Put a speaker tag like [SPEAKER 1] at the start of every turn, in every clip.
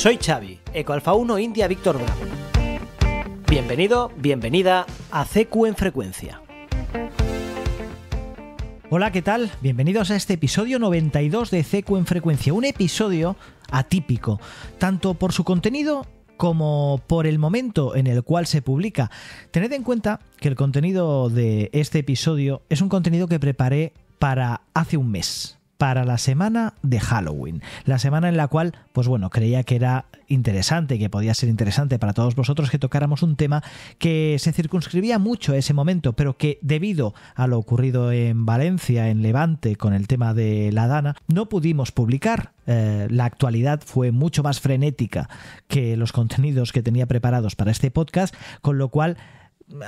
[SPEAKER 1] Soy Xavi, Eco Alfa 1 India Víctor Bravo. Bienvenido, bienvenida a CQ en Frecuencia. Hola, ¿qué tal? Bienvenidos a este episodio 92 de CQ en Frecuencia, un episodio atípico, tanto por su contenido como por el momento en el cual se publica. Tened en cuenta que el contenido de este episodio es un contenido que preparé para hace un mes, para la semana de Halloween, la semana en la cual, pues bueno, creía que era interesante, que podía ser interesante para todos vosotros que tocáramos un tema que se circunscribía mucho a ese momento, pero que debido a lo ocurrido en Valencia, en Levante, con el tema de la Dana, no pudimos publicar. La actualidad fue mucho más frenética que los contenidos que tenía preparados para este podcast, con lo cual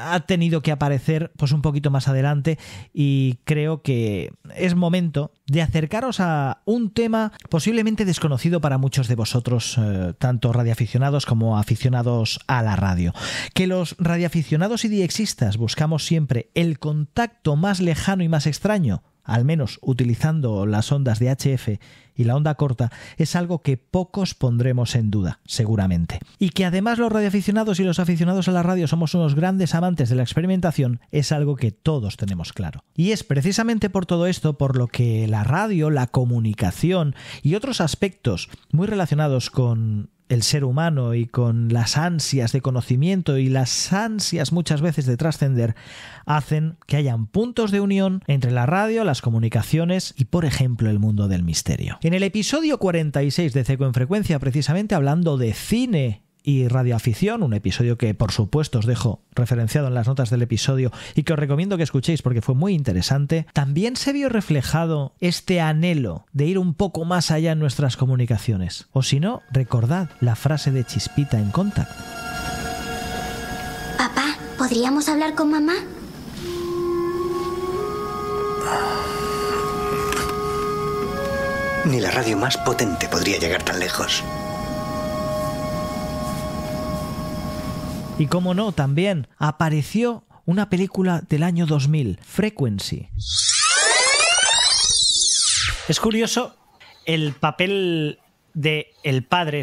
[SPEAKER 1] ha tenido que aparecer pues un poquito más adelante, y creo que es momento de acercaros a un tema posiblemente desconocido para muchos de vosotros, tanto radioaficionados como aficionados a la radio. Que los radioaficionados y diexistas buscamos siempre el contacto más lejano y más extraño, al menos utilizando las ondas de HF y la onda corta, es algo que pocos pondremos en duda, seguramente. Y que además los radioaficionados y los aficionados a la radio somos unos grandes amantes de la experimentación, es algo que todos tenemos claro. Y es precisamente por todo esto por lo que la radio, la comunicación y otros aspectos muy relacionados con el ser humano y con las ansias de conocimiento y las ansias muchas veces de trascender hacen que hayan puntos de unión entre la radio, las comunicaciones y, por ejemplo, el mundo del misterio. En el episodio 46 de CQ en Frecuencia, precisamente hablando de cine y radioafición, un episodio que por supuesto os dejo referenciado en las notas del episodio y que os recomiendo que escuchéis porque fue muy interesante, también se vio reflejado este anhelo de ir un poco más allá en nuestras comunicaciones. O si no, recordad la frase de Chispita en Contact.
[SPEAKER 2] Papá, ¿podríamos hablar con mamá?
[SPEAKER 3] Ni la radio más potente podría llegar tan lejos.
[SPEAKER 1] Y como no, también apareció una película del año 2000, Frequency. Es curioso el papel de el padre.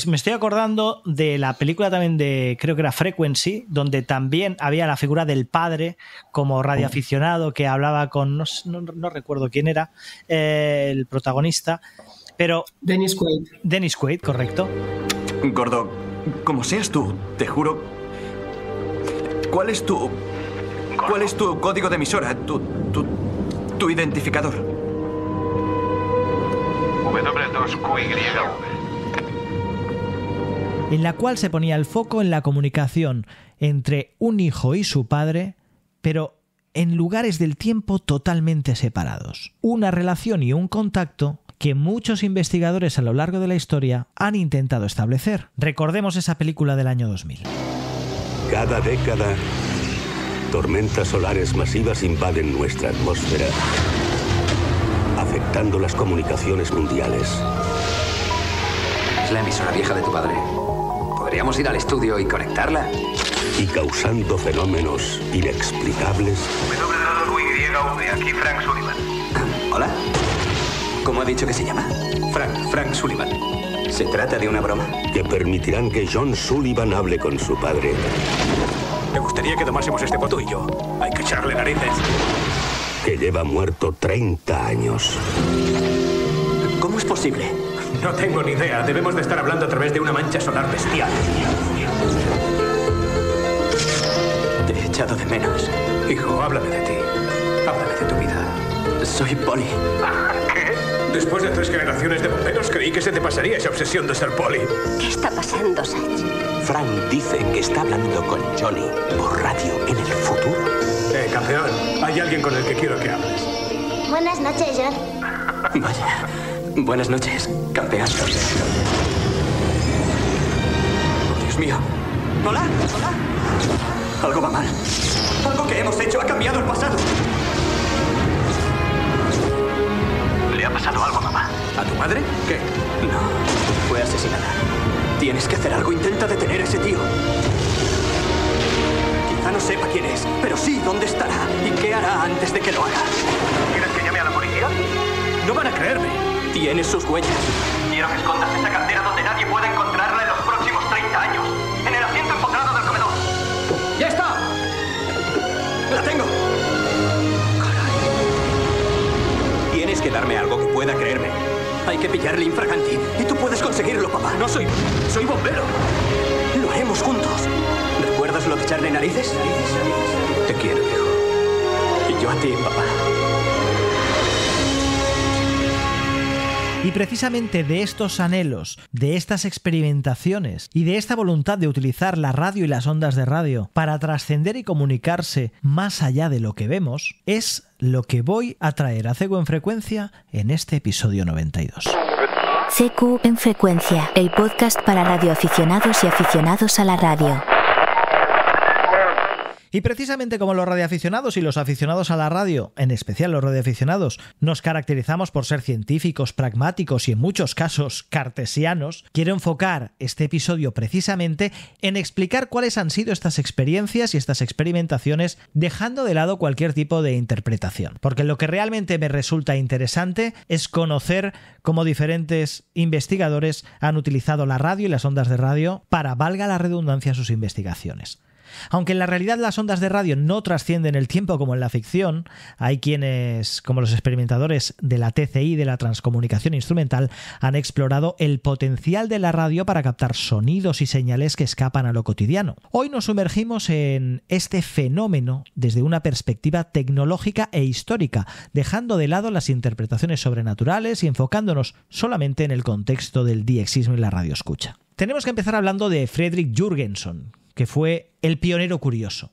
[SPEAKER 1] Me estoy acordando de la película también de, creo que era Frequency, donde también había la figura del padre como radioaficionado que hablaba con, no recuerdo quién era, el protagonista, pero
[SPEAKER 4] Dennis Quaid.
[SPEAKER 1] Dennis Quaid, correcto.
[SPEAKER 5] Gordo, como seas tú, te juro. ¿Cuál es tu código de emisora? Tu identificador.
[SPEAKER 6] W2QYV.
[SPEAKER 1] En la cual se ponía el foco en la comunicación entre un hijo y su padre, pero en lugares del tiempo totalmente separados. Una relación y un contacto que muchos investigadores a lo largo de la historia han intentado establecer. Recordemos esa película del año 2000.
[SPEAKER 7] Cada década, tormentas solares masivas invaden nuestra atmósfera, afectando las comunicaciones mundiales.
[SPEAKER 8] Es la emisora vieja de tu padre. ¿Podríamos ir al estudio y conectarla?
[SPEAKER 7] Y causando fenómenos inexplicables.
[SPEAKER 6] W2QYV, aquí Frank Sullivan.
[SPEAKER 8] ¿Hola? ¿Cómo ha dicho que se llama? Frank Sullivan. ¿Se trata de una broma?
[SPEAKER 7] Que permitirán que John Sullivan hable con su padre.
[SPEAKER 5] Me gustaría que tomásemos este por tú y yo. Hay que echarle narices.
[SPEAKER 7] Que lleva muerto 30 años.
[SPEAKER 8] ¿Cómo es posible?
[SPEAKER 5] No tengo ni idea. Debemos de estar hablando a través de una mancha solar bestial.
[SPEAKER 8] Te he echado de menos.
[SPEAKER 5] Hijo, háblame de ti. Háblame de tu vida.
[SPEAKER 8] Soy Polly.
[SPEAKER 6] ¿Qué?
[SPEAKER 5] Después de 3 generaciones de bomberos, creí que se te pasaría esa obsesión de ser Polly.
[SPEAKER 9] ¿Qué está pasando, Satch?
[SPEAKER 8] Frank dice que está hablando con Johnny por radio en el futuro.
[SPEAKER 5] Campeón, hay alguien con el que quiero que hables.
[SPEAKER 2] Buenas noches, John.
[SPEAKER 8] Vaya. Buenas noches, campeón. Oh, Dios mío. Hola. Algo va mal. Algo que hemos hecho ha cambiado el pasado.
[SPEAKER 6] ¿Le ha pasado algo a mamá?
[SPEAKER 5] ¿A tu madre? ¿Qué?
[SPEAKER 8] No, fue asesinada. Tienes que hacer algo. Intenta detener a ese tío. Quizá no sepa quién es, pero sí dónde estará y qué hará antes de que lo haga.
[SPEAKER 6] ¿Quieres que llame a la policía?
[SPEAKER 5] No van a creerme.
[SPEAKER 8] Tienes sus huellas. Quiero que escondas esa cartera donde nadie pueda encontrarla en los próximos 30 años. En el asiento empotrado del comedor. ¡Ya está! ¡La tengo! Caray. Tienes que darme algo que pueda creerme. Hay que pillarle infraganti. Y tú puedes conseguirlo, papá. No soy bombero. Lo haremos juntos. ¿Recuerdas lo de echarle narices? Te quiero, hijo. Y yo a ti, papá.
[SPEAKER 1] Y precisamente de estos anhelos, de estas experimentaciones y de esta voluntad de utilizar la radio y las ondas de radio para trascender y comunicarse más allá de lo que vemos, es lo que voy a traer a CQ en Frecuencia en este episodio 92.
[SPEAKER 4] CQ en Frecuencia, el podcast para radioaficionados y aficionados a la radio.
[SPEAKER 1] Y precisamente como los radioaficionados y los aficionados a la radio, en especial los radioaficionados, nos caracterizamos por ser científicos, pragmáticos y en muchos casos cartesianos, quiero enfocar este episodio precisamente en explicar cuáles han sido estas experiencias y estas experimentaciones, dejando de lado cualquier tipo de interpretación. Porque lo que realmente me resulta interesante es conocer cómo diferentes investigadores han utilizado la radio y las ondas de radio para, valga la redundancia, sus investigaciones. Aunque en la realidad las ondas de radio no trascienden el tiempo como en la ficción, hay quienes, como los experimentadores de la TCI, de la transcomunicación instrumental, han explorado el potencial de la radio para captar sonidos y señales que escapan a lo cotidiano. Hoy nos sumergimos en este fenómeno desde una perspectiva tecnológica e histórica, dejando de lado las interpretaciones sobrenaturales y enfocándonos solamente en el contexto del diexismo y la radioescucha. Tenemos que empezar hablando de Fredrik Jurgenson, que fue el pionero curioso.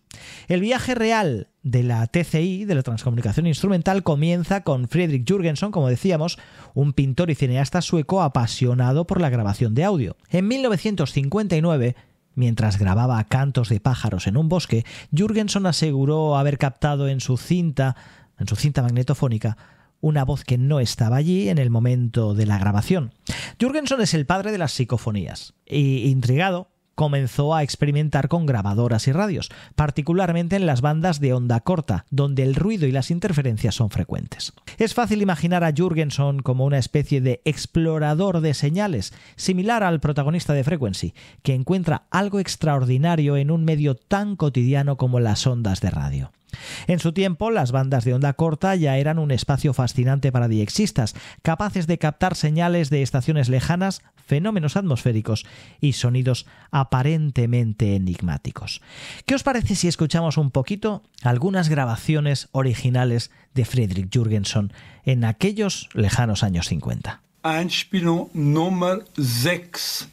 [SPEAKER 1] El viaje real de la TCI, de la transcomunicación instrumental, comienza con Fredrik Jurgenson, como decíamos, un pintor y cineasta sueco apasionado por la grabación de audio. En 1959, mientras grababa cantos de pájaros en un bosque, Jurgenson aseguró haber captado en su cinta magnetofónica una voz que no estaba allí en el momento de la grabación. Jurgenson es el padre de las psicofonías y, intrigado, comenzó a experimentar con grabadoras y radios, particularmente en las bandas de onda corta, donde el ruido y las interferencias son frecuentes. Es fácil imaginar a Jurgenson como una especie de explorador de señales, similar al protagonista de Frequency, que encuentra algo extraordinario en un medio tan cotidiano como las ondas de radio. En su tiempo, las bandas de onda corta ya eran un espacio fascinante para diexistas, capaces de captar señales de estaciones lejanas, fenómenos atmosféricos y sonidos aparentemente enigmáticos. ¿Qué os parece si escuchamos un poquito algunas grabaciones originales de Fredrik Jurgenson en aquellos lejanos años 50?
[SPEAKER 10] Einspielung Nummer 6.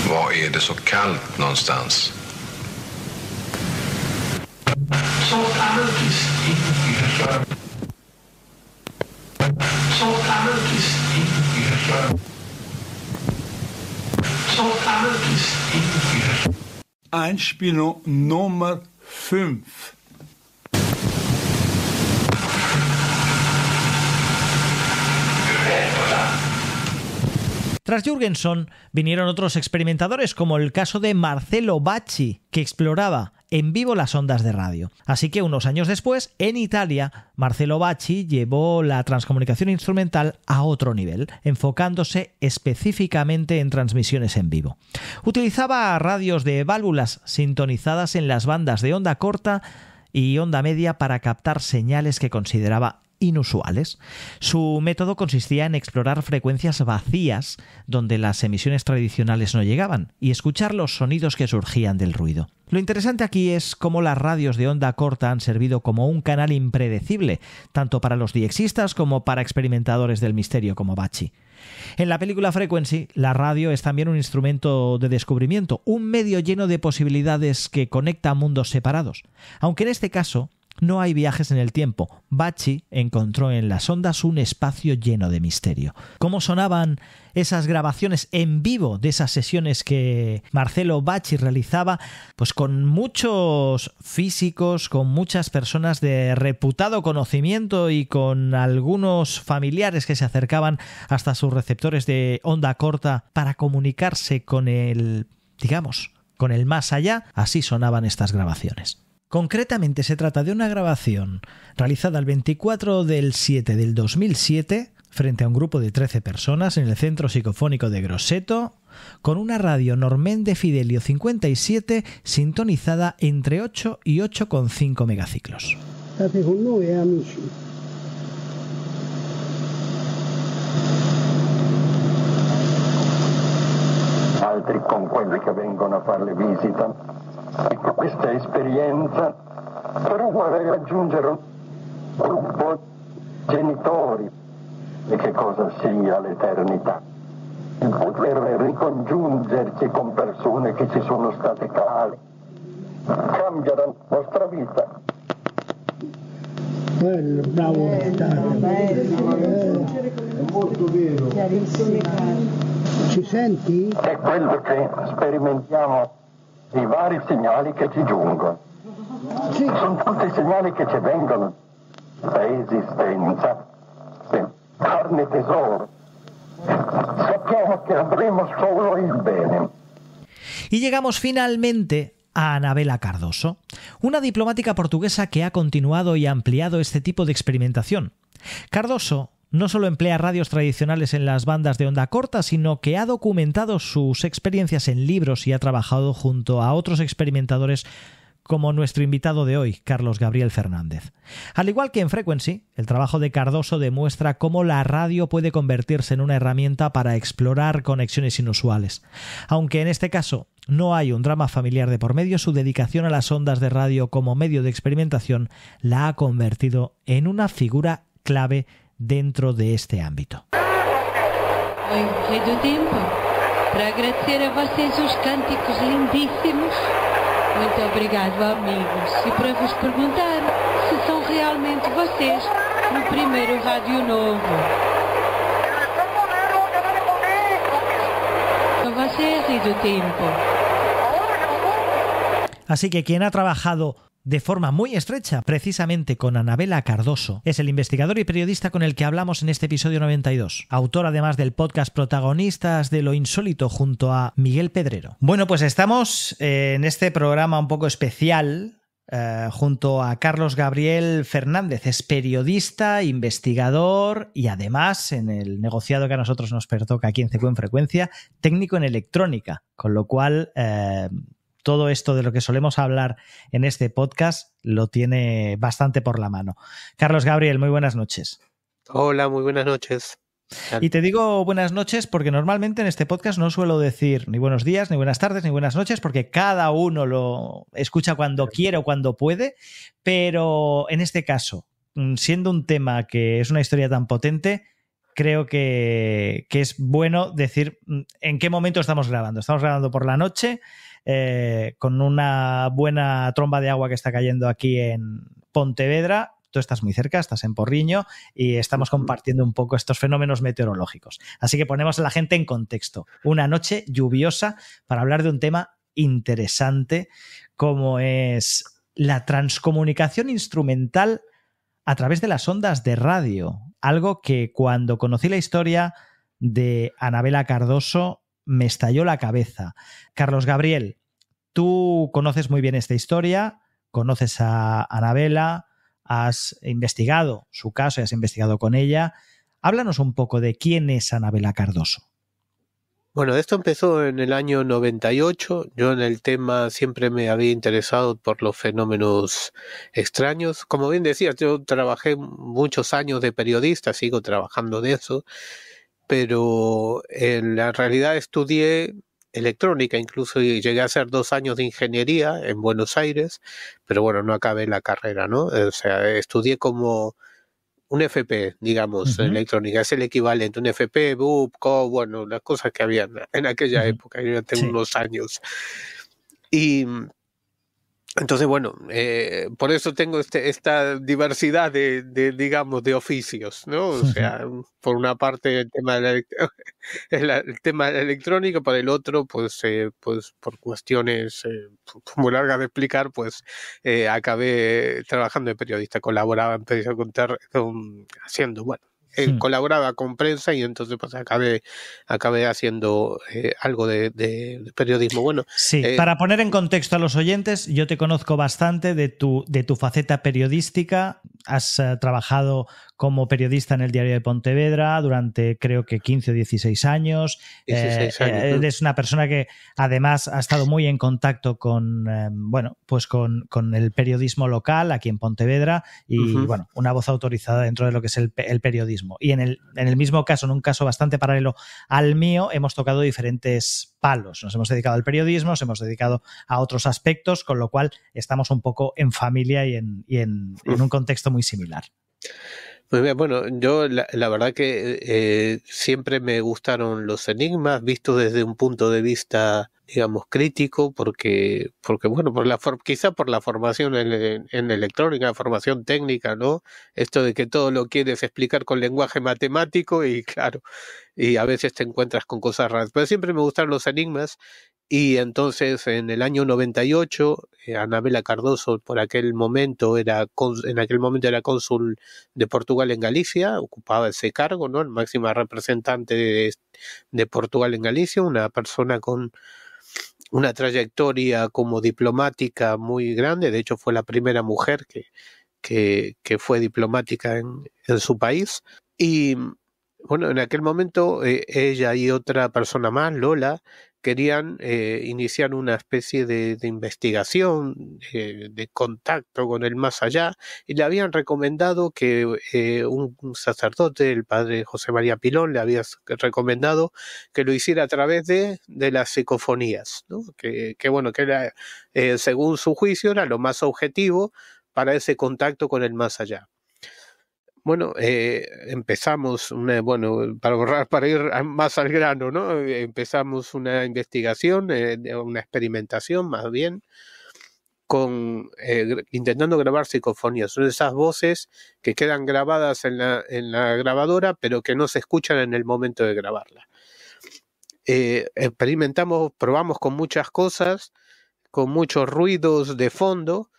[SPEAKER 11] Var är det så kallt någonstans? Så alldeles inför. Så alldeles inför. Så alldeles inför.
[SPEAKER 10] Einspielung Nummer 5.
[SPEAKER 1] Tras Jurgenson vinieron otros experimentadores, como el caso de Marcello Bacci, que exploraba en vivo las ondas de radio. Así que unos años después, en Italia, Marcello Bacci llevó la transcomunicación instrumental a otro nivel, enfocándose específicamente en transmisiones en vivo. Utilizaba radios de válvulas sintonizadas en las bandas de onda corta y onda media para captar señales que consideraba inusuales. Su método consistía en explorar frecuencias vacías donde las emisiones tradicionales no llegaban y escuchar los sonidos que surgían del ruido. Lo interesante aquí es cómo las radios de onda corta han servido como un canal impredecible, tanto para los diexistas como para experimentadores del misterio como Bacci. En la película Frequency, la radio es también un instrumento de descubrimiento, un medio lleno de posibilidades que conecta mundos separados. Aunque en este caso no hay viajes en el tiempo, Bacci encontró en las ondas un espacio lleno de misterio. ¿Cómo sonaban esas grabaciones en vivo de esas sesiones que Marcello Bacci realizaba? Pues con muchos físicos, con muchas personas de reputado conocimiento y con algunos familiares que se acercaban hasta sus receptores de onda corta para comunicarse con el, digamos, con el más allá. Así sonaban estas grabaciones. Concretamente se trata de una grabación realizada el 24 del 7 del 2007 frente a un grupo de 13 personas en el Centro Psicofónico de Grosseto, con una radio Normen de Fidelio 57 sintonizada entre 8 y 8,5 megaciclos.
[SPEAKER 12] State con noi, amici.
[SPEAKER 13] Altri con quelli che vengono a fare le visite. Ecco, questa esperienza però vorrei raggiungere un gruppo di genitori e che cosa sia l'eternità. Il poter ricongiungerci con persone che ci sono state cari. Cambia la nostra vita.
[SPEAKER 12] Bello, bravo,
[SPEAKER 13] è molto vero.
[SPEAKER 12] Ci senti?
[SPEAKER 13] È quello che sperimentiamo, i vari segnali che ci giungono. Sì, sono tutti segnali che ci vengono da esistenza, carne e tesoro. Sappiamo che avremo solo il bene.
[SPEAKER 1] Y llegamos finalmente a Anabela Cardoso, una diplomática portuguesa que ha continuado y ampliado este tipo de experimentación. Cardoso no solo emplea radios tradicionales en las bandas de onda corta, sino que ha documentado sus experiencias en libros y ha trabajado junto a otros experimentadores como nuestro invitado de hoy, Carlos Gabriel Fernández. Al igual que en Frequency, el trabajo de Cardoso demuestra cómo la radio puede convertirse en una herramienta para explorar conexiones inusuales. Aunque en este caso no hay un drama familiar de por medio, su dedicación a las ondas de radio como medio de experimentación la ha convertido en una figura clave dentro de este ámbito.
[SPEAKER 14] Oi, Rei do Tempo, para agradecer a vocês os cânticos lindíssimos. Muito obrigado, amigos. E para vos perguntar se são realmente vocês no primeiro Rádio Novo. A você, Rei do Tempo.
[SPEAKER 1] Así que quien ha trabajado de forma muy estrecha precisamente con Anabela Cardoso es el investigador y periodista con el que hablamos en este episodio 92, autor además del podcast Protagonistas de lo Insólito junto a Miguel Pedrero. Bueno, pues estamos en este programa un poco especial junto a Carlos Gabriel Fernández. Es periodista, investigador y además, en el negociado que a nosotros nos pertoca aquí en CQ en Frecuencia, técnico en electrónica, con lo cual todo esto de lo que solemos hablar en este podcast lo tiene bastante por la mano. Carlos Gabriel, muy buenas noches.
[SPEAKER 15] Hola, muy buenas noches.
[SPEAKER 1] Y te digo buenas noches porque normalmente en este podcast no suelo decir ni buenos días, ni buenas tardes, ni buenas noches, porque cada uno lo escucha cuando quiere o cuando puede, pero en este caso, siendo un tema que es una historia tan potente, creo que es bueno decir en qué momento estamos grabando. Estamos grabando por la noche, con una buena tromba de agua que está cayendo aquí en Pontevedra. Tú estás muy cerca, estás en Porriño y estamos compartiendo un poco estos fenómenos meteorológicos. Así que ponemos a la gente en contexto. Una noche lluviosa para hablar de un tema interesante como es la transcomunicación instrumental a través de las ondas de radio. Algo que cuando conocí la historia de Anabela Cardoso me estalló la cabeza. Carlos Gabriel, tú conoces muy bien esta historia, conoces a Anabela, has investigado su caso y has investigado con ella. Háblanos un poco de quién es Anabela Cardoso.
[SPEAKER 15] Bueno, esto empezó en el año 98. Yo en el tema siempre me había interesado por los fenómenos extraños. Como bien decías, yo trabajé muchos años de periodista, sigo trabajando de eso, pero en la realidad estudié electrónica, incluso llegué a hacer 2 años de ingeniería en Buenos Aires, pero bueno, no acabé la carrera, ¿no? O sea, estudié como un FP, digamos, electrónica, es el equivalente, un FP, BUP, CO, bueno, las cosas que había en aquella época, yo ya tengo unos años. Y entonces, bueno, por eso tengo esta diversidad de digamos, de oficios, ¿no? O sea, por una parte el tema de el tema electrónico, por el otro, pues por cuestiones muy largas de explicar, pues acabé trabajando de periodista, colaboraba, empecé a contar, haciendo, bueno, colaboraba con prensa y entonces pues acabé haciendo algo de periodismo. Bueno,
[SPEAKER 1] sí, para poner en contexto a los oyentes, yo te conozco bastante de tu faceta periodística. Has trabajado como periodista en el Diario de Pontevedra durante creo que 15 o 16 años.
[SPEAKER 15] 16 años.
[SPEAKER 1] Eres una persona que además ha estado muy en contacto con con el periodismo local aquí en Pontevedra y bueno, una voz autorizada dentro de lo que es el periodismo. Y en el mismo caso, en un caso bastante paralelo al mío, hemos tocado diferentes palos. Nos hemos dedicado al periodismo, nos hemos dedicado a otros aspectos, con lo cual estamos un poco en familia y en un contexto muy similar.
[SPEAKER 15] Muy bien, bueno, yo la verdad que siempre me gustaron los enigmas, vistos desde un punto de vista, digamos, crítico, porque bueno, quizá por la formación en electrónica, formación técnica, ¿no? Esto de que todo lo quieres explicar con lenguaje matemático y claro, y a veces te encuentras con cosas raras. Pero siempre me gustaron los enigmas. Y entonces en el año 98 Anabela Cardoso en aquel momento era cónsul de Portugal en Galicia, ocupaba ese cargo, ¿no? El máxima representante de Portugal en Galicia, una persona con una trayectoria como diplomática muy grande. De hecho fue la primera mujer que fue diplomática en su país. Y bueno, en aquel momento ella y otra persona más, Lola, querían iniciar una especie de investigación, de contacto con el más allá, y le habían recomendado que un sacerdote, el padre José María Pilón, le había recomendado que lo hiciera a través de las psicofonías, ¿no? Que bueno, que era, según su juicio, era lo más objetivo para ese contacto con el más allá. Bueno, empezamos para ir más al grano, ¿no? Empezamos una investigación, una experimentación más bien, intentando grabar psicofonías. Son esas voces que quedan grabadas en la grabadora, pero que no se escuchan en el momento de grabarla. Probamos con muchas cosas, con muchos ruidos de fondo,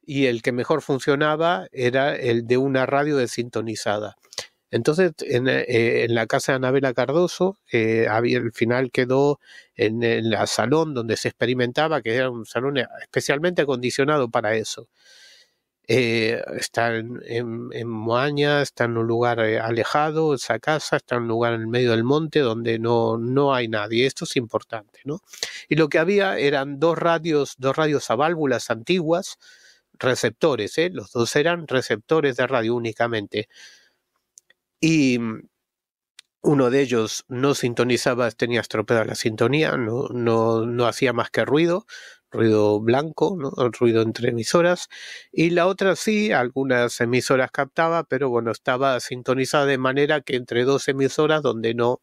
[SPEAKER 15] y el que mejor funcionaba era el de una radio desintonizada. Entonces, en la casa de Anabela Cardoso, al final quedó en el salón donde se experimentaba, que era un salón especialmente acondicionado para eso. Está en Moaña, está en un lugar alejado, esa casa, está en un lugar en el medio del monte donde no hay nadie. Esto es importante, ¿no? Y lo que había eran dos radios a válvulas antiguas, receptores, los dos eran receptores de radio únicamente, y uno de ellos no sintonizaba, tenía estropeada la sintonía, no hacía más que ruido blanco, ¿no? Ruido entre emisoras, y la otra sí, algunas emisoras captaba, pero bueno, estaba sintonizada de manera que entre dos emisoras donde no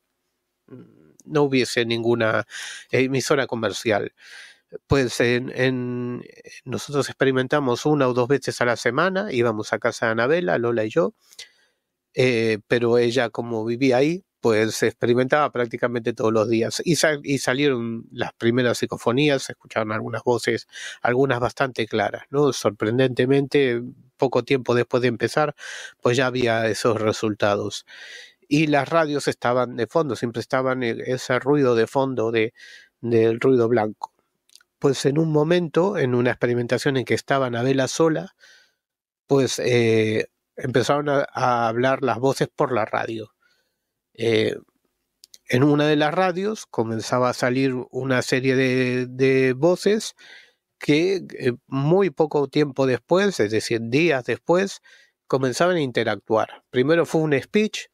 [SPEAKER 15] hubiese ninguna emisora comercial. Pues nosotros experimentamos 1 o 2 veces a la semana, íbamos a casa de Anabela, Lola y yo, pero ella, como vivía ahí, pues se experimentaba prácticamente todos los días y salieron las primeras psicofonías, se escucharon algunas voces, algunas bastante claras, ¿no? Sorprendentemente, poco tiempo después de empezar, pues ya había esos resultados. Y las radios estaban de fondo, siempre estaban ese ruido de fondo del ruido blanco. Pues en un momento, en una experimentación en que estaba Anabela sola, pues empezaron a hablar las voces por la radio. En una de las radios comenzaba a salir una serie de voces que muy poco tiempo después, es decir, días después, comenzaban a interactuar. Primero fue un speech,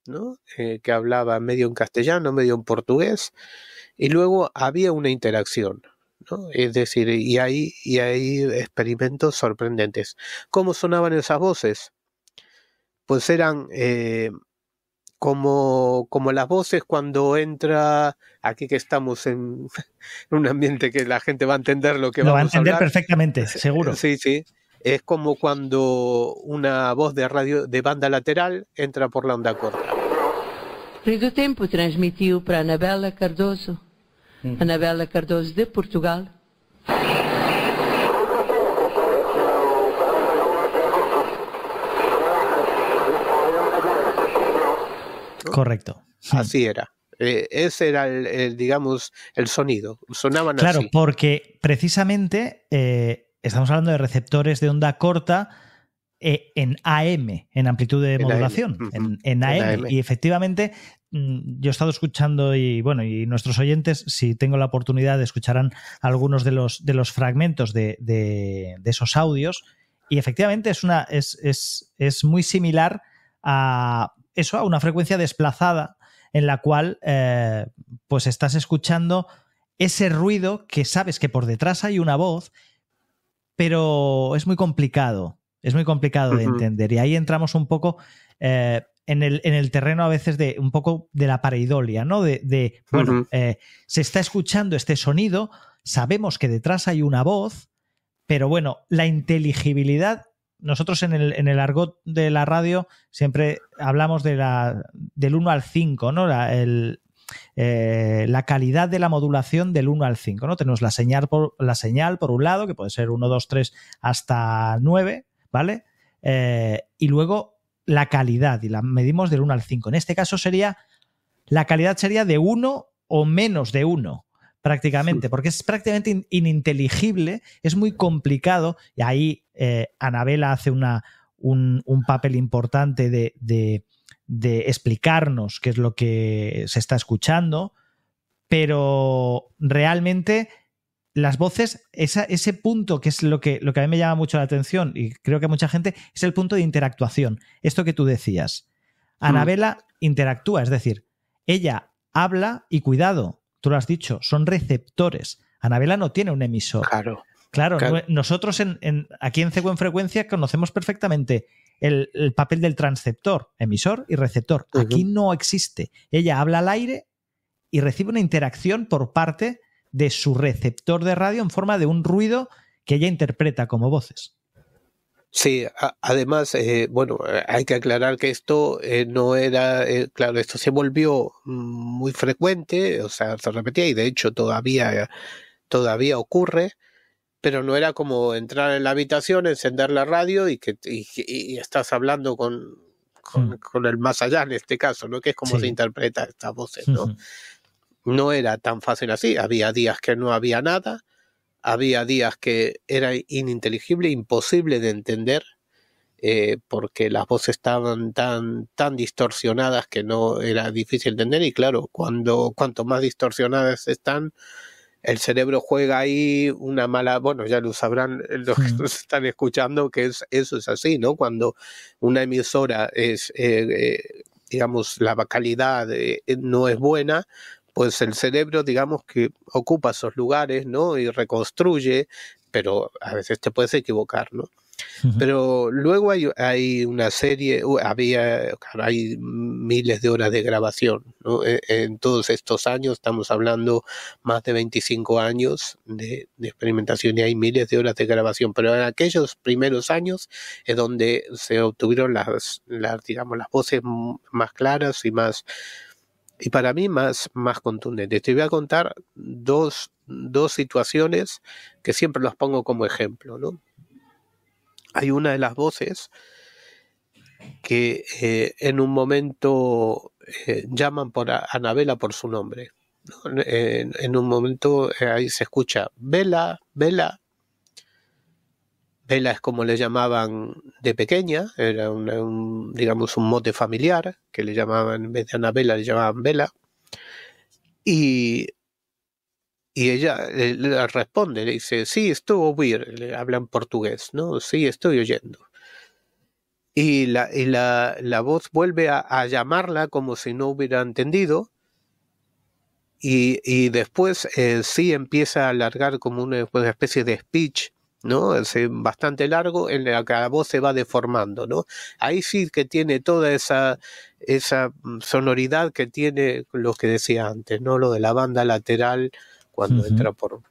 [SPEAKER 15] ¿no? Que hablaba medio en castellano, medio en portugués, y luego había una interacción, ¿no? Es decir, y hay experimentos sorprendentes. ¿Cómo sonaban esas voces? Pues eran como las voces cuando entra, aquí que estamos en un ambiente que la gente va a entender lo que vamos a hablar. Lo va a entender
[SPEAKER 1] perfectamente, seguro.
[SPEAKER 15] Sí. Es como cuando una voz de radio de banda lateral entra por la onda corta.
[SPEAKER 14] Rei do Tempo transmitiu para Anabela Cardoso. Anabela Cardoso de Portugal.
[SPEAKER 1] Correcto.
[SPEAKER 15] Así era. Ese era digamos, el sonido. Sonaban
[SPEAKER 1] claro,
[SPEAKER 15] así.
[SPEAKER 1] Claro, porque precisamente estamos hablando de receptores de onda corta en AM, en amplitud de modulación, en AM. Y efectivamente, yo he estado escuchando y nuestros oyentes, si tengo la oportunidad, escucharán algunos de los fragmentos de esos audios. Y efectivamente es muy similar a eso, a una frecuencia desplazada en la cual pues estás escuchando ese ruido que sabes que por detrás hay una voz, pero es muy complicado. Es muy complicado de entender. Y ahí entramos un poco en el terreno a veces de un poco de la pareidolia, ¿no? Se está escuchando este sonido, sabemos que detrás hay una voz, pero la inteligibilidad, nosotros en el argot de la radio siempre hablamos del 1 al 5, ¿no? La calidad de la modulación del 1 al 5, ¿no? Tenemos la señal por un lado, que puede ser 1, 2, 3 hasta 9, ¿vale? Y luego la calidad, y la medimos del 1 al 5. En este caso la calidad sería de 1 o menos de 1, prácticamente, porque es prácticamente ininteligible, es muy complicado, y ahí Anabela hace un papel importante de explicarnos qué es lo que se está escuchando, pero realmente las voces, ese punto que es lo que a mí me llama mucho la atención, y creo que a mucha gente, es el punto de interactuación. Esto que tú decías. Anabela interactúa, es decir, ella habla y cuidado, tú lo has dicho, son receptores. Anabela no tiene un emisor. Claro. Nosotros aquí en CQ en Frecuencia conocemos perfectamente el papel del transceptor, emisor y receptor. Aquí no existe. Ella habla al aire y recibe una interacción por parte de su receptor de radio en forma de un ruido que ella interpreta como voces.
[SPEAKER 15] Sí, además, hay que aclarar que esto no era, claro, esto se volvió muy frecuente, o sea, se repetía y de hecho todavía ocurre, pero no era como entrar en la habitación, encender la radio y estás hablando con el más allá en este caso, ¿no? Que es como se interpreta estas voces, ¿no? No era tan fácil así, había días que no había nada, había días que era ininteligible, imposible de entender, porque las voces estaban tan distorsionadas que no era difícil de entender, y claro, cuanto más distorsionadas están, el cerebro juega ahí una mala, ya lo sabrán los que nos están escuchando, que eso es así, ¿no? Cuando una emisora es, digamos, la calidad no es buena, pues el cerebro, digamos, que ocupa esos lugares, ¿no? Y reconstruye, pero a veces te puedes equivocar, ¿no? Pero luego hay una serie, hay miles de horas de grabación, ¿no? En todos estos años, estamos hablando más de 25 años de experimentación, y hay miles de horas de grabación, pero en aquellos primeros años es donde se obtuvieron las voces más claras y para mí más contundentes. Te voy a contar dos situaciones que siempre las pongo como ejemplo, ¿no? Hay una de las voces que en un momento llaman por Anabela por su nombre, ¿no? En un momento ahí se escucha Bela, Bela. Bela es como le llamaban de pequeña, era digamos un mote familiar, que le llamaban, en vez de Anabela le llamaban Bela, y ella le responde, le dice, sí, estoy oír, le habla en portugués, ¿no? Sí, estoy oyendo. Y la voz vuelve a llamarla como si no hubiera entendido, y después sí empieza a alargar como una especie de speech, ¿no? Es bastante largo, en la que la voz se va deformando, ¿no? Ahí sí que tiene toda esa sonoridad que tiene lo que decía antes, ¿no? Lo de la banda lateral cuando entra por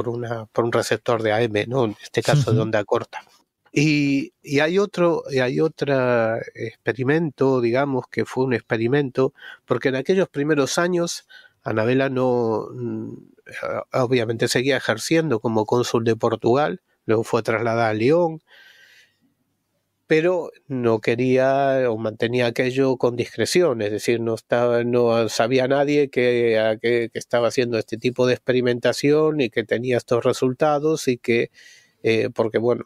[SPEAKER 15] un receptor de AM, ¿no? En este caso de onda corta. Y hay otro experimento, digamos, que fue un experimento, porque en aquellos primeros años Anabela no, obviamente seguía ejerciendo como cónsul de Portugal, luego fue trasladada a Lyon, pero no quería o mantenía aquello con discreción, es decir, no sabía nadie que estaba haciendo este tipo de experimentación y que tenía estos resultados y que porque bueno,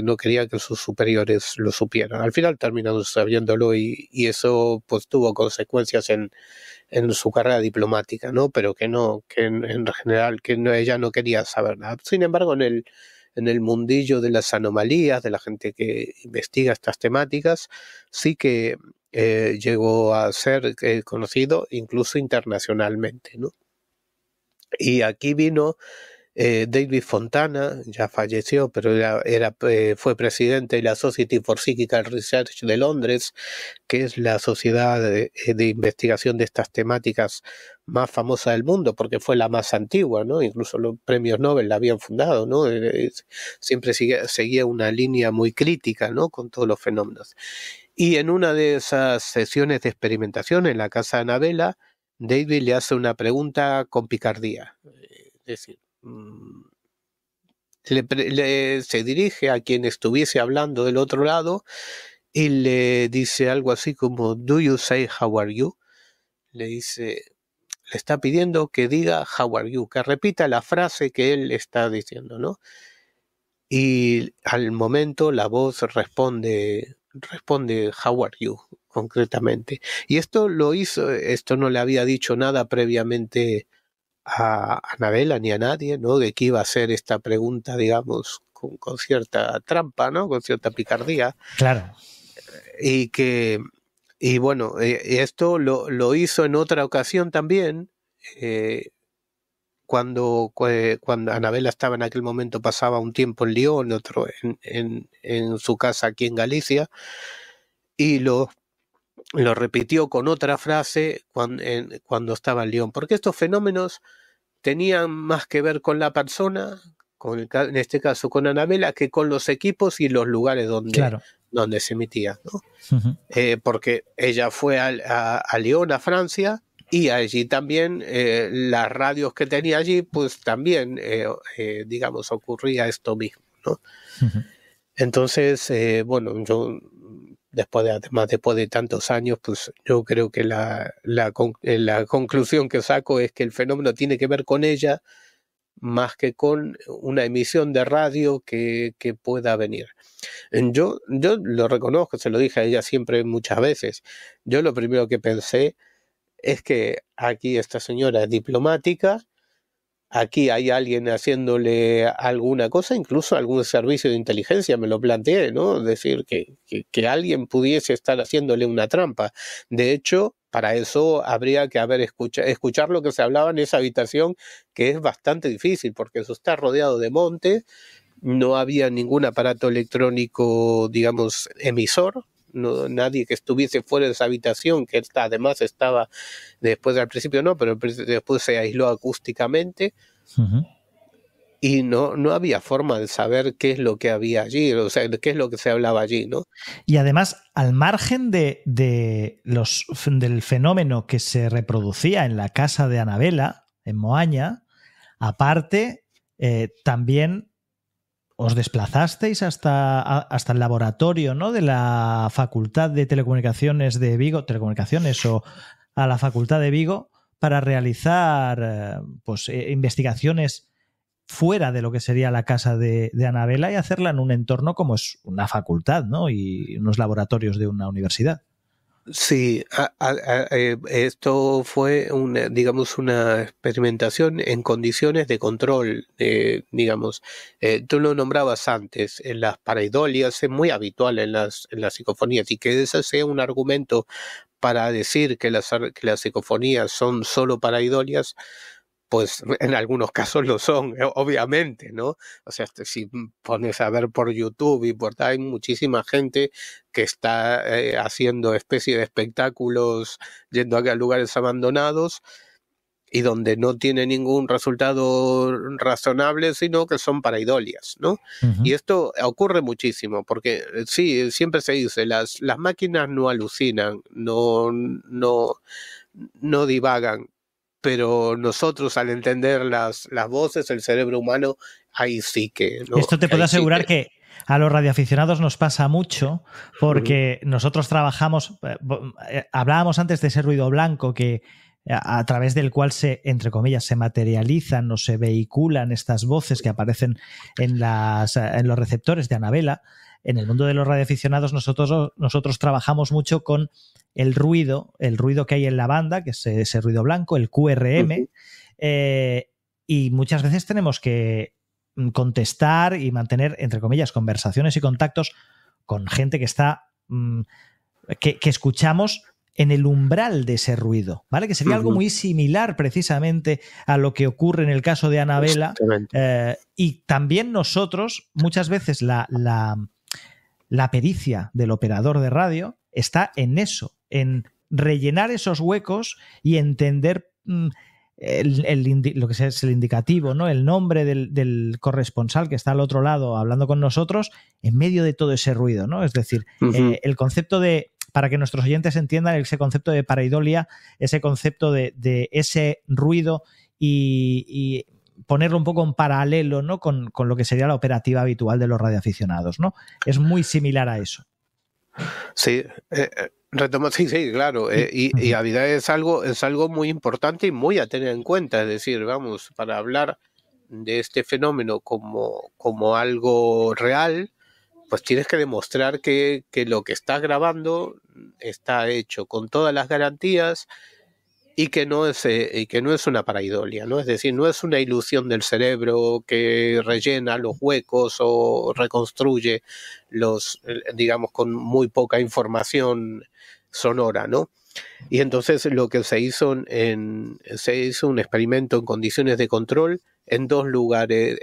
[SPEAKER 15] no quería que sus superiores lo supieran. Al final terminaron sabiéndolo y eso pues tuvo consecuencias en su carrera diplomática, ¿no? Pero que en general ella no quería saber nada. Sin embargo, en el mundillo de las anomalías, de la gente que investiga estas temáticas, sí que llegó a ser conocido incluso internacionalmente, ¿no? Y aquí vino David Fontana, ya falleció, pero fue presidente de la Society for Psychical Research de Londres, que es la sociedad de investigación de estas temáticas más famosa del mundo, porque fue la más antigua, ¿no? Incluso los premios Nobel la habían fundado, ¿no? Siempre seguía una línea muy crítica, ¿no? Con todos los fenómenos. Y en una de esas sesiones de experimentación en la casa de Annabella, David le hace una pregunta con picardía. Es decir, se dirige a quien estuviese hablando del otro lado y le dice algo así como "Do you say how are you?". Le está pidiendo que diga "how are you", que repita la frase que él está diciendo, ¿no? Y al momento la voz responde "how are you", concretamente. Y esto no le había dicho nada previamente a Annabella ni a nadie, ¿no? De que iba a hacer esta pregunta, digamos, con cierta trampa, ¿no? Con cierta picardía.
[SPEAKER 1] Claro.
[SPEAKER 15] Y bueno, esto lo hizo en otra ocasión también, cuando Annabella estaba en aquel momento, pasaba un tiempo en Lyon, otro en su casa aquí en Galicia, y lo repitió con otra frase cuando estaba en Lyon, porque estos fenómenos tenían más que ver con la persona, en este caso con Annabella, que con los equipos y los lugares donde se emitía, ¿no? Uh-huh. Porque ella fue a Lyon, a Francia, y allí también las radios que tenía allí, pues también, digamos, ocurría esto mismo, ¿no? Uh-huh. Entonces, bueno, yo después de tantos años, pues yo creo que la conclusión que saco es que el fenómeno tiene que ver con ella más que con una emisión de radio que pueda venir. Yo lo reconozco, se lo dije a ella siempre muchas veces. Yo lo primero que pensé es que aquí esta señora es diplomática, aquí hay alguien haciéndole alguna cosa, incluso algún servicio de inteligencia, me lo planteé, ¿no? Es decir, que alguien pudiese estar haciéndole una trampa. De hecho, para eso habría que escuchar lo que se hablaba en esa habitación, que es bastante difícil, porque eso está rodeado de monte, no había ningún aparato electrónico, digamos, emisor, nadie que estuviese fuera de esa habitación, que además estaba, después al principio no, pero después se aisló acústicamente. Uh-huh. Y no había forma de saber qué es lo que había allí, o sea, qué es lo que se hablaba allí, ¿no?
[SPEAKER 1] Y además, al margen del fenómeno que se reproducía en la casa de Annabella, en Moaña, aparte, también os desplazasteis hasta el laboratorio, ¿no?, de la Facultad de Telecomunicaciones de Vigo, o a la Facultad de Vigo, para realizar investigaciones fuera de lo que sería la casa de Annabella y hacerla en un entorno como es una facultad, ¿no?, y unos laboratorios de una universidad.
[SPEAKER 15] Sí, esto fue una experimentación en condiciones de control, digamos. Tú lo nombrabas antes, en las pareidolias, es muy habitual en las psicofonías, y que ese sea un argumento para decir que las psicofonías son solo pareidolias, pues en algunos casos lo son, obviamente, ¿no? O sea, si pones a ver por YouTube y por hay muchísima gente que está haciendo especie de espectáculos yendo a lugares abandonados y donde no tiene ningún resultado razonable, sino que son pareidolias, ¿no? Uh-huh. Y esto ocurre muchísimo, porque sí, siempre se dice, las máquinas no alucinan, no divagan, pero nosotros, al entender las voces, el cerebro humano, ahí sí que... ¿no?
[SPEAKER 1] Esto te puedo asegurar que A los radioaficionados nos pasa mucho porque nosotros trabajamos, hablábamos antes de ese ruido blanco que a través del cual entre comillas, se materializan o se vehiculan estas voces que aparecen en los receptores de Annabella. En el mundo de los radioaficionados nosotros trabajamos mucho con el ruido que hay en la banda, que es ese ruido blanco, el QRM, y muchas veces tenemos que contestar y mantener, entre comillas, conversaciones y contactos con gente que está que escuchamos en el umbral de ese ruido, ¿vale? Que sería algo muy similar precisamente a lo que ocurre en el caso de Annabella. Y también nosotros, muchas veces la pericia del operador de radio está en eso, en rellenar esos huecos y entender lo que es el indicativo, ¿no? El nombre del corresponsal que está al otro lado hablando con nosotros en medio de todo ese ruido, ¿no? Es decir, el concepto de, para que nuestros oyentes entiendan, ese concepto de pareidolia, ese concepto de ese ruido y ponerlo un poco en paralelo, ¿no? con lo que sería la operativa habitual de los radioaficionados, ¿no? Es muy similar a eso.
[SPEAKER 15] Sí, sí, claro. Y Navidad es algo muy importante y muy a tener en cuenta. Es decir, vamos, para hablar de este fenómeno como algo real, pues tienes que demostrar que lo que estás grabando está hecho con todas las garantías y que no es una pareidolia, ¿no? Es decir, no es una ilusión del cerebro que rellena los huecos o reconstruye digamos, con muy poca información sonora, ¿no? Y entonces lo que se hizo un experimento en condiciones de control en dos lugares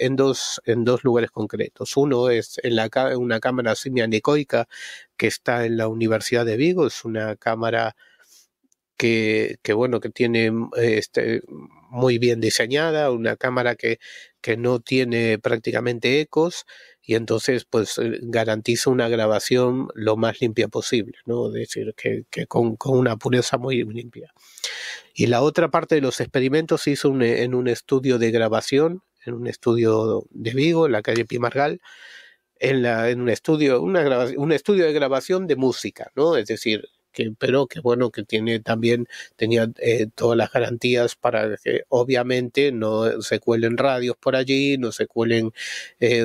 [SPEAKER 15] concretos. Uno es en una cámara semianecoica que está en la Universidad de Vigo. Es una cámara que tiene muy bien diseñada, una cámara que no tiene prácticamente ecos y entonces pues garantiza una grabación lo más limpia posible, ¿no? Es decir, que con una pureza muy limpia. Y la otra parte de los experimentos se hizo en un estudio de grabación, en un estudio de Vigo, en la calle Pimargal, en un estudio de grabación de música, ¿no? Es decir, pero que tenía todas las garantías para que obviamente no se cuelen radios por allí, no se cuelen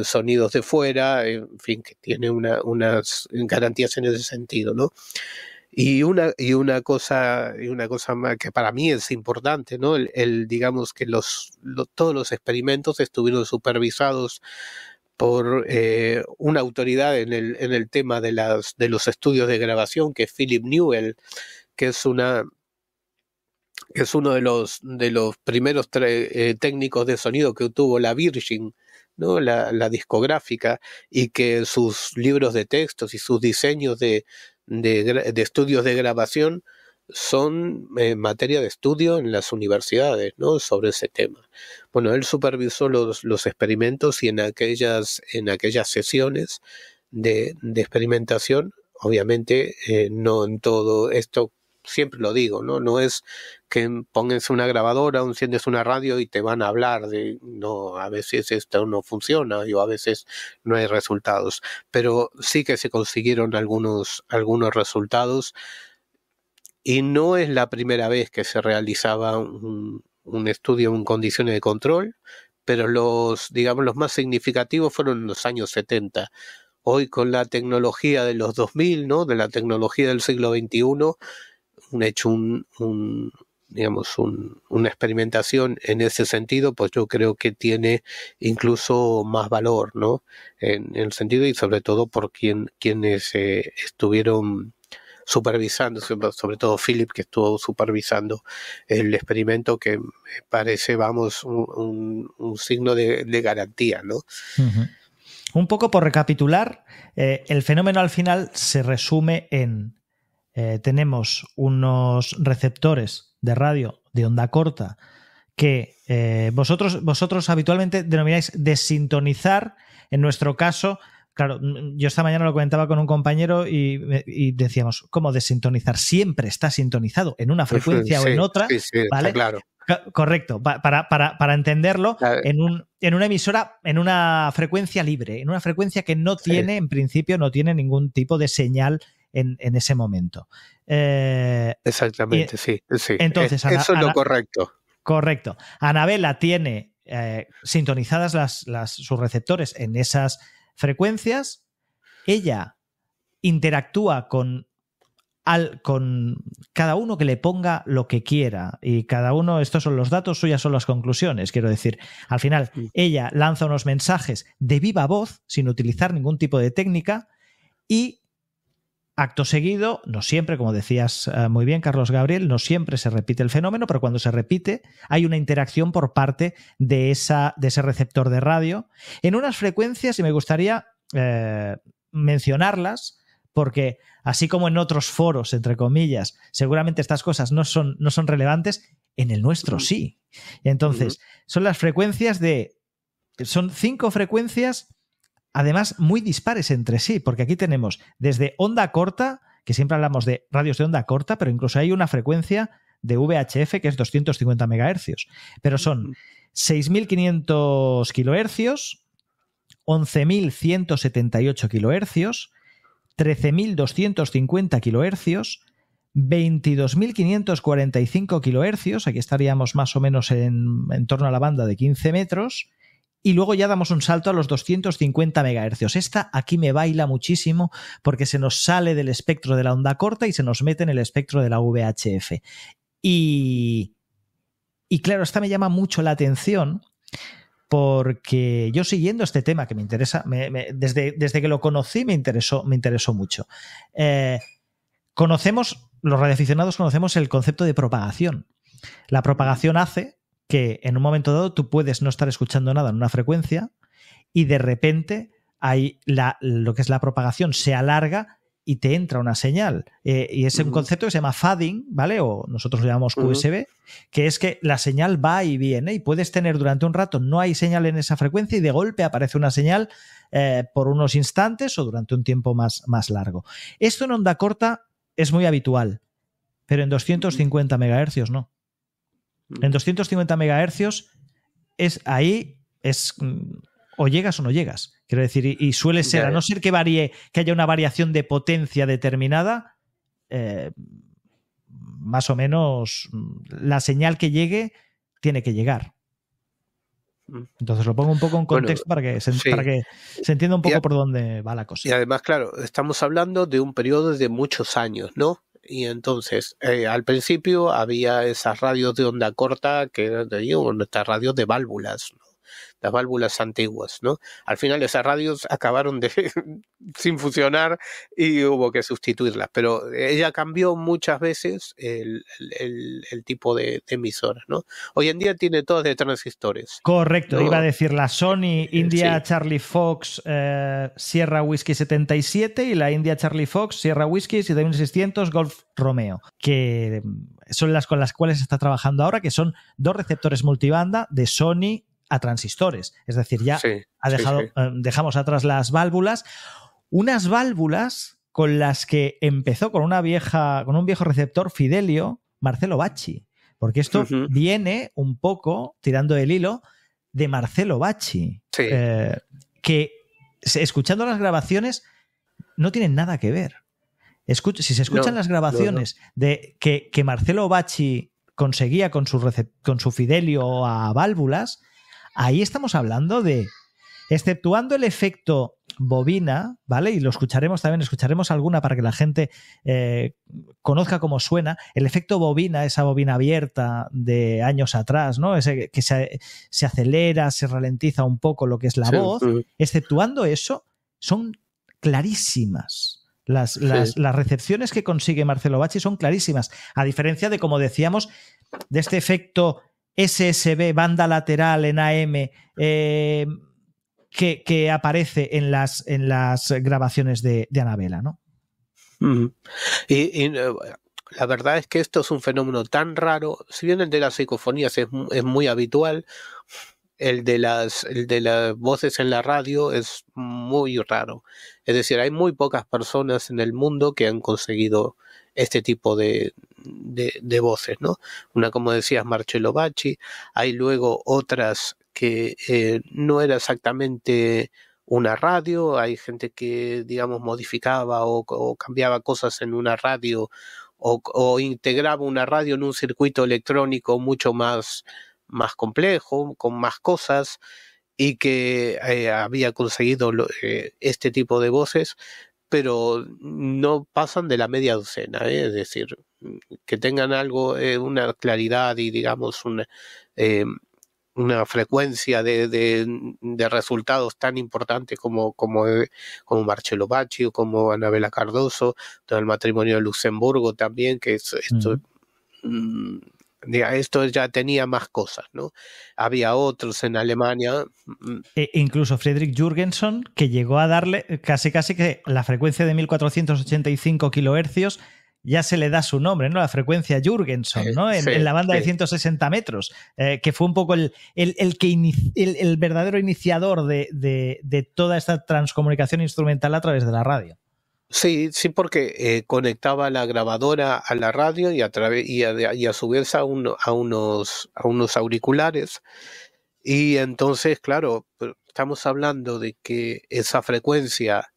[SPEAKER 15] sonidos de fuera, en fin, que tiene unas garantías en ese sentido, ¿no? Y una cosa más que para mí es importante, ¿no? Digamos que todos los experimentos estuvieron supervisados por una autoridad en el tema de los estudios de grabación, que es Philip Newell, que es uno de los primeros técnicos de sonido que tuvo la Virgin, ¿no? La discográfica, y que sus libros de textos y sus diseños de estudios de grabación son materia de estudio en las universidades, ¿no? Sobre ese tema. Bueno, él supervisó los experimentos y en aquellas sesiones de experimentación, obviamente no en todo esto, siempre lo digo, no es que pongas una grabadora o enciendes una radio y te van a hablar no, a veces esto no funciona y a veces no hay resultados, pero sí que se consiguieron algunos resultados. Y no es la primera vez que se realizaba un estudio en condiciones de control, pero los más significativos fueron en los años 70. Hoy, con la tecnología de los 2000, ¿no? De la tecnología del siglo XXI, una experimentación en ese sentido, pues yo creo que tiene incluso más valor, ¿no? En el sentido, y sobre todo por quienes estuvieron supervisando, sobre todo Philip, que estuvo supervisando el experimento, que me parece, un signo de garantía, ¿no?
[SPEAKER 1] Uh-huh. Un poco por recapitular, el fenómeno al final se resume en tenemos unos receptores de radio de onda corta que vosotros habitualmente denomináis desintonizar. En nuestro caso Claro, yo esta mañana lo comentaba con un compañero y decíamos, ¿cómo desintonizar? Siempre está sintonizado en una frecuencia o en otra, ¿vale?
[SPEAKER 15] Claro.
[SPEAKER 1] Correcto, para entenderlo, en una emisora, en una frecuencia libre, en una frecuencia que no tiene, en principio, no tiene ningún tipo de señal en ese momento.
[SPEAKER 15] Exactamente, sí.
[SPEAKER 1] Entonces,
[SPEAKER 15] eso es lo correcto.
[SPEAKER 1] Correcto. Anabela tiene sintonizadas sus receptores en esas frecuencias. Ella interactúa con cada uno que le ponga lo que quiera, y cada uno, estos son los datos, suyas son las conclusiones. Quiero decir, al final ella lanza unos mensajes de viva voz sin utilizar ningún tipo de técnica, y acto seguido, no siempre, como decías muy bien, Carlos Gabriel, no siempre se repite el fenómeno, pero cuando se repite hay una interacción por parte de ese receptor de radio en unas frecuencias, y me gustaría mencionarlas, porque así como en otros foros, entre comillas, seguramente estas cosas no son relevantes, en el nuestro sí. Entonces, son las frecuencias son 5 frecuencias, además muy dispares entre sí, porque aquí tenemos desde onda corta, que siempre hablamos de radios de onda corta, pero incluso hay una frecuencia de VHF que es 250 MHz, pero son 6.500 kHz, 11.178 kHz, 13.250 kHz, 22.545 kHz, aquí estaríamos más o menos en torno a la banda de 15 metros, y luego ya damos un salto a los 250 MHz. Esta aquí me baila muchísimo porque se nos sale del espectro de la onda corta y se nos mete en el espectro de la VHF. Y claro, esta me llama mucho la atención porque yo, siguiendo este tema que me interesa, desde que lo conocí me interesó mucho. Los radioaficionados conocemos el concepto de propagación. La propagación hace que en un momento dado tú puedes no estar escuchando nada en una frecuencia y de repente lo que es la propagación se alarga y te entra una señal. Y es un concepto que se llama fading, ¿vale? O nosotros lo llamamos QSB, que es que la señal va y viene, y puedes tener durante un rato, no hay señal en esa frecuencia, y de golpe aparece una señal por unos instantes o durante un tiempo más largo. Esto en onda corta es muy habitual, pero en 250 MHz no. En 250 MHz es o llegas o no llegas. Quiero decir, y suele ser, a no ser que varíe, que haya una variación de potencia determinada, más o menos la señal que llegue tiene que llegar. Entonces lo pongo un poco en contexto para que se entienda un poco por dónde va la cosa.
[SPEAKER 15] Y además, claro, estamos hablando de un periodo de muchos años, ¿no? Y entonces, al principio había esas radios de onda corta que eran, estas radios de válvulas, ¿no? Las válvulas antiguas, ¿no? Al final esas radios acabaron sin funcionar y hubo que sustituirlas, pero ella cambió muchas veces el tipo de emisora, ¿no? Hoy en día tiene todas de transistores.
[SPEAKER 1] Correcto,
[SPEAKER 15] ¿no?
[SPEAKER 1] Iba a decir la Sony India Charlie Fox Sierra Whiskey 77 y la India Charlie Fox Sierra Whiskey 7600 Golf Romeo, que son las con las cuales está trabajando ahora, que son 2 receptores multibanda de Sony a transistores, es decir, ya dejamos atrás las válvulas, unas válvulas con las que empezó con un viejo receptor Fidelio, Marcelo Bacci, porque esto viene un poco tirando del hilo de Marcelo Bacci, que escuchando las grabaciones no tienen nada que ver. Si se escuchan las grabaciones de que Marcelo Bacci conseguía con su Fidelio a válvulas, ahí estamos hablando de, exceptuando el efecto bobina, ¿vale? Y lo escucharemos alguna para que la gente conozca cómo suena. El efecto bobina, esa bobina abierta de años atrás, ¿no? Ese que se acelera, se ralentiza un poco lo que es la voz. Exceptuando eso, son clarísimas. Las recepciones que consigue Marcelo Bacci son clarísimas. A diferencia de, como decíamos, de este efecto SSB, banda lateral en AM, que aparece en las grabaciones de Anabela, ¿no?
[SPEAKER 15] Y la verdad es que esto es un fenómeno tan raro, si bien el de las psicofonías es muy habitual, el de las voces en la radio es muy raro. Es decir, hay muy pocas personas en el mundo que han conseguido este tipo de voces, ¿no? Una, como decías, Marcello Bacci. Hay luego otras que no era exactamente una radio. Hay gente que, digamos, modificaba o cambiaba cosas en una radio o integraba una radio en un circuito electrónico mucho más complejo, con más cosas, y que había conseguido este tipo de voces, pero no pasan de la media docena, es decir, que tengan algo, una claridad y, digamos, una frecuencia de resultados tan importante como Marcello Bacci o como Anabela Cardoso, todo el matrimonio de Luxemburgo también, que esto ya tenía más cosas, ¿no? Había otros en Alemania.
[SPEAKER 1] Incluso Friedrich Jürgenson, que llegó a darle casi que la frecuencia de 1485 kilohercios ya se le da su nombre, ¿no? La frecuencia Jürgenson, ¿no? En la banda de 160 metros, que fue un poco el verdadero iniciador de toda esta transcomunicación instrumental a través de la radio.
[SPEAKER 15] Sí, porque conectaba la grabadora a la radio y a su vez a unos auriculares. Y entonces, claro, estamos hablando de que esa frecuencia,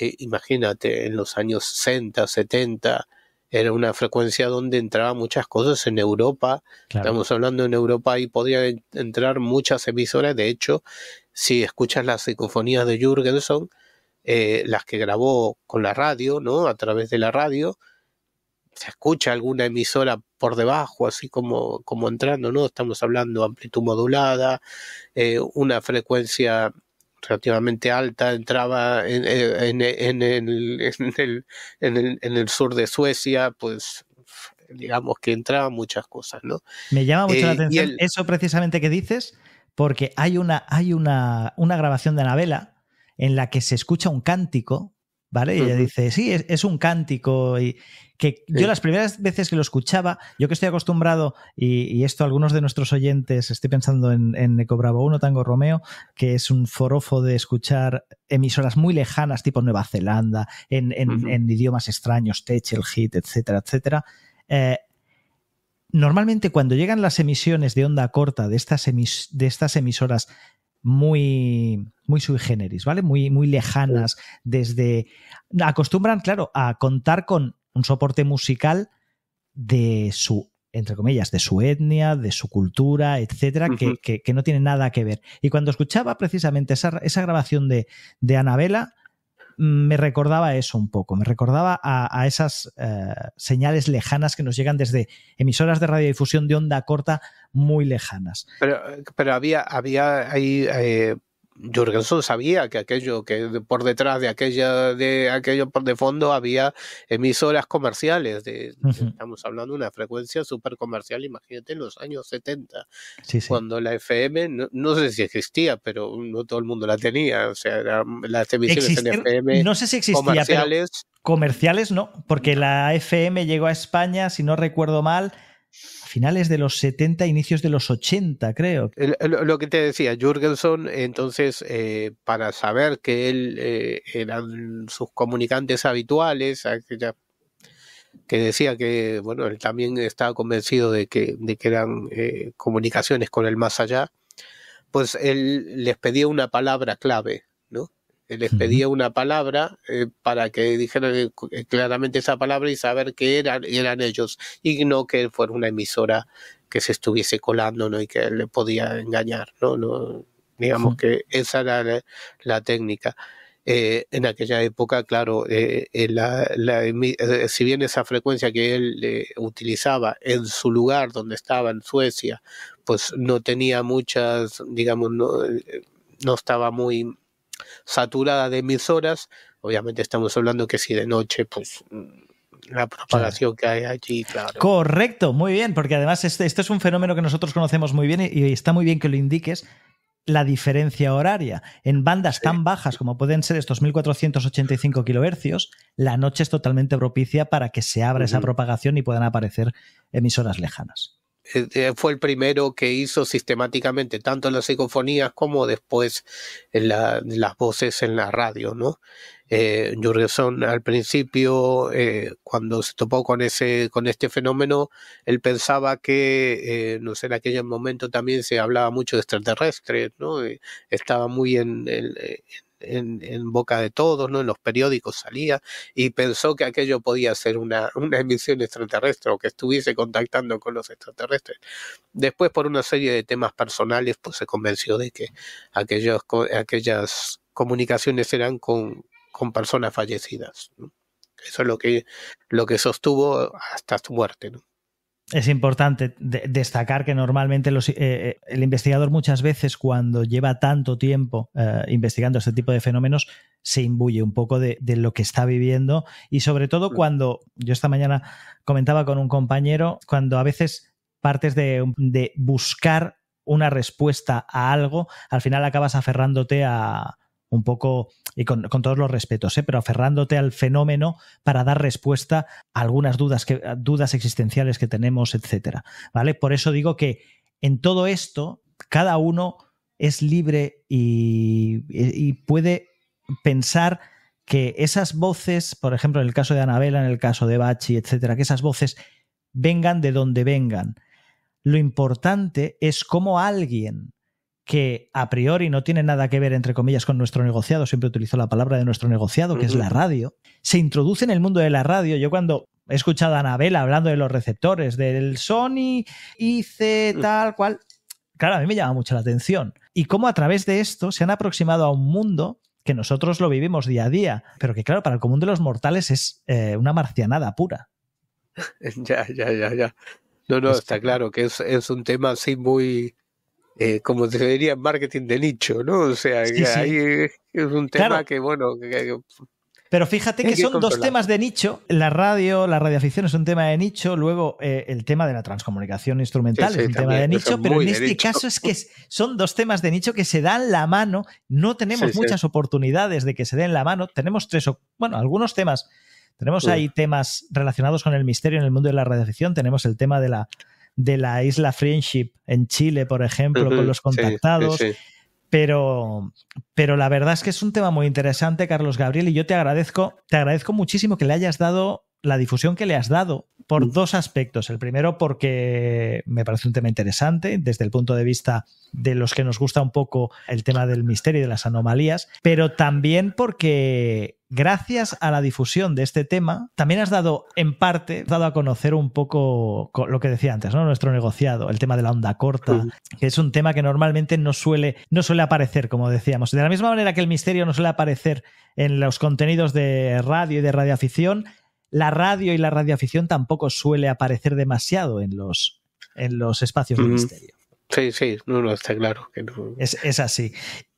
[SPEAKER 15] imagínate, en los años 60, 70, era una frecuencia donde entraban muchas cosas en Europa. Claro. Estamos hablando en Europa y podían entrar muchas emisoras. De hecho, si escuchas las psicofonías de Jürgenson, las que grabó con la radio, ¿no? A través de la radio, se escucha alguna emisora por debajo, así como entrando, ¿no? Estamos hablando de amplitud modulada, una frecuencia relativamente alta entraba en el sur de Suecia, pues digamos que entraban muchas cosas, ¿no?
[SPEAKER 1] Me llama mucho la atención eso precisamente que dices, porque hay una grabación de Anabela en la que se escucha un cántico, ¿vale? Y ella dice, sí, es un cántico. Y que yo las primeras veces que lo escuchaba, yo que estoy acostumbrado, y esto algunos de nuestros oyentes, estoy pensando en Eco Bravo 1 Tango Romeo, que es un forofo de escuchar emisoras muy lejanas, tipo Nueva Zelanda, en idiomas extraños, Techel, Hit, etcétera, etcétera. Normalmente cuando llegan las emisiones de onda corta de estas emisoras muy sui generis, ¿vale? Muy lejanas, acostumbran, claro, a contar con un soporte musical de su, entre comillas, de su etnia, de su cultura, etcétera, que no tiene nada que ver. Y cuando escuchaba precisamente esa grabación de Anabela, me recordaba eso un poco, me recordaba a esas señales lejanas que nos llegan desde emisoras de radiodifusión de onda corta muy lejanas.
[SPEAKER 15] Pero había ahí Jürgenson sabía que por detrás de aquello por de fondo había emisoras comerciales. Estamos hablando de una frecuencia súper comercial, imagínate, en los años 70, cuando la FM, no sé si existía, pero no todo el mundo la tenía. O sea, las emisiones en FM
[SPEAKER 1] no sé si existía,
[SPEAKER 15] comerciales.
[SPEAKER 1] Pero comerciales no, porque la FM llegó a España, si no recuerdo mal, a finales de los 70, inicios de los 80, creo.
[SPEAKER 15] Lo que te decía, Jürgenson, entonces, para saber que él eran sus comunicantes habituales, que decía que, bueno, él también estaba convencido de que eran comunicaciones con el más allá, pues él les pedía una palabra clave, ¿no? Él les pedía una palabra para que dijeran claramente esa palabra y saber que eran ellos, y no que fuera una emisora que se estuviese colando, ¿no? Y que le podía engañar, ¿no? Digamos que esa era la técnica. En aquella época, claro, si bien esa frecuencia que él utilizaba en su lugar donde estaba, en Suecia, pues no tenía muchas, digamos, no estaba muy saturada de emisoras. Obviamente estamos hablando que si de noche, pues la propagación que hay allí, claro.
[SPEAKER 1] Correcto, muy bien, porque además esto es un fenómeno que nosotros conocemos muy bien y está muy bien que lo indiques, la diferencia horaria. En bandas tan bajas como pueden ser estos 1485 kilohercios, la noche es totalmente propicia para que se abra esa propagación y puedan aparecer emisoras lejanas.
[SPEAKER 15] fue el primero que hizo sistemáticamente tanto las psicofonías como después las voces en la radio, ¿no? Jurgenson al principio, cuando se topó con este fenómeno, él pensaba que, no sé, en aquel momento también se hablaba mucho de extraterrestres, ¿no? Estaba muy en boca de todos, ¿no? En los periódicos salía, y pensó que aquello podía ser una emisión extraterrestre o que estuviese contactando con los extraterrestres. Después, por una serie de temas personales, pues se convenció de que aquellas comunicaciones eran con personas fallecidas, ¿no? Eso es lo que sostuvo hasta su muerte, ¿no?
[SPEAKER 1] Es importante destacar que normalmente el investigador muchas veces, cuando lleva tanto tiempo investigando este tipo de fenómenos, se imbuye un poco de lo que está viviendo, y sobre todo cuando, yo esta mañana comentaba con un compañero, cuando a veces partes de buscar una respuesta a algo, al final acabas aferrándote a un poco, y con todos los respetos, pero aferrándote al fenómeno para dar respuesta a algunas dudas existenciales que tenemos, etcétera, ¿vale? Por eso digo que en todo esto cada uno es libre y puede pensar que esas voces, por ejemplo, en el caso de Anabela, en el caso de Bachi, etcétera, que esas voces vengan de donde vengan. Lo importante es cómo alguien que a priori no tiene nada que ver, entre comillas, con nuestro negociado, siempre utilizo la palabra de nuestro negociado, que es la radio, se introduce en el mundo de la radio. Yo cuando he escuchado a Anabela hablando de los receptores, del Sony IC tal cual, claro, a mí me llama mucho la atención. Y cómo a través de esto se han aproximado a un mundo que nosotros lo vivimos día a día, pero que claro, para el común de los mortales es una marcianada pura.
[SPEAKER 15] Ya. No, está claro que es un tema así muy... como se diría en marketing de nicho, ¿no? O sea, sí. Ahí es un tema, claro, que bueno...
[SPEAKER 1] Pero fíjate que son dos temas de nicho. La radioaficción es un tema de nicho, luego el tema de la transcomunicación instrumental es un tema de nicho, pero en este caso es que son dos temas de nicho que se dan la mano. No tenemos muchas oportunidades de que se den la mano. Tenemos algunos temas. Tenemos ahí temas relacionados con el misterio en el mundo de la radioaficción. Tenemos el tema de la isla Friendship en Chile, por ejemplo, con los contactados. Sí. Pero la verdad es que es un tema muy interesante, Carlos Gabriel, y yo te agradezco muchísimo que le hayas dado la difusión que le has dado por dos aspectos. El primero, porque me parece un tema interesante desde el punto de vista de los que nos gusta un poco el tema del misterio y de las anomalías, pero también porque gracias a la difusión de este tema también has dado a conocer un poco lo que decía antes, ¿no? Nuestro negociado, el tema de la onda corta, que es un tema que normalmente no suele aparecer, como decíamos. De la misma manera que el misterio no suele aparecer en los contenidos de radio y de radioaficción, la radio y la radioaficción tampoco suele aparecer demasiado en los espacios de misterio.
[SPEAKER 15] Sí, no, está claro que no.
[SPEAKER 1] Es así.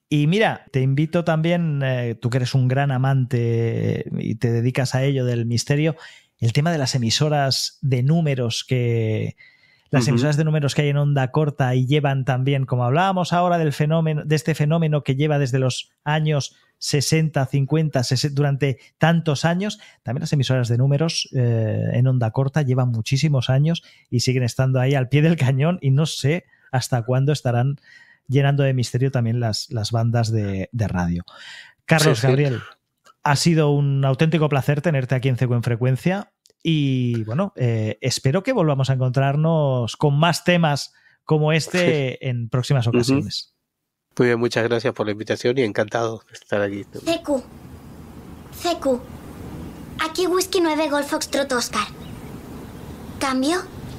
[SPEAKER 1] Y mira, te invito también, tú que eres un gran amante y te dedicas a ello del misterio, el tema de las emisoras de números emisoras de números que hay en onda corta y llevan también, como hablábamos ahora de este fenómeno que lleva desde los años 60, 50, 60, durante tantos años, también las emisoras de números en onda corta llevan muchísimos años y siguen estando ahí al pie del cañón, y no sé hasta cuándo estarán llenando de misterio también las bandas de radio. Carlos Gabriel, ha sido un auténtico placer tenerte aquí en CQ en Frecuencia, y bueno, espero que volvamos a encontrarnos con más temas como este en próximas ocasiones.
[SPEAKER 15] Muy bien, muchas gracias por la invitación y encantado de estar aquí.
[SPEAKER 2] CQ, aquí Whisky 9 Golf Foxtrot Oscar. ¿Cambio?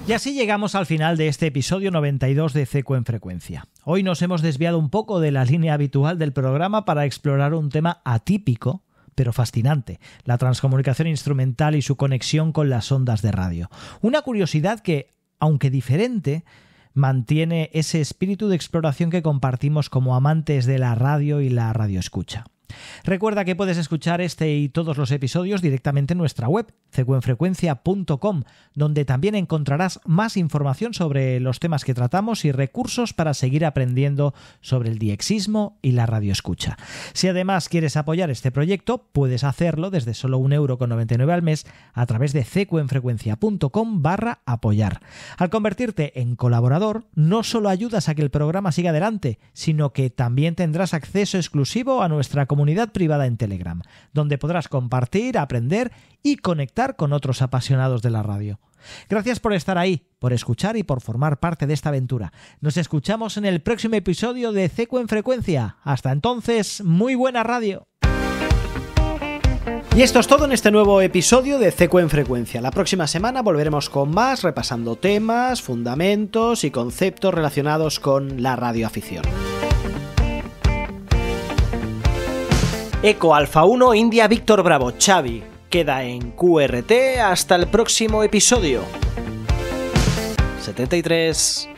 [SPEAKER 1] Y así llegamos al final de este episodio 92 de CQ en Frecuencia. Hoy nos hemos desviado un poco de la línea habitual del programa para explorar un tema atípico, pero fascinante: la transcomunicación instrumental y su conexión con las ondas de radio. Una curiosidad que, aunque diferente, mantiene ese espíritu de exploración que compartimos como amantes de la radio y la radioescucha. Recuerda que puedes escuchar este y todos los episodios directamente en nuestra web, cecuenfrecuencia.com, donde también encontrarás más información sobre los temas que tratamos y recursos para seguir aprendiendo sobre el diexismo y la radioescucha. Si además quieres apoyar este proyecto, puedes hacerlo desde solo 1,99€ al mes a través de cecuenfrecuencia.com/apoyar. Al convertirte en colaborador, no solo ayudas a que el programa siga adelante, sino que también tendrás acceso exclusivo a nuestra comunidad privada en Telegram, donde podrás compartir, aprender y conectar con otros apasionados de la radio. Gracias por estar ahí, por escuchar y por formar parte de esta aventura. Nos escuchamos en el próximo episodio de Cecu en Frecuencia. Hasta entonces, muy buena radio. Y esto es todo en este nuevo episodio de Cecu en Frecuencia. La próxima semana volveremos con más, repasando temas, fundamentos y conceptos relacionados con la radioafición. Eco Alfa 1 India Víctor Bravo Xavi queda en QRT hasta el próximo episodio. 73.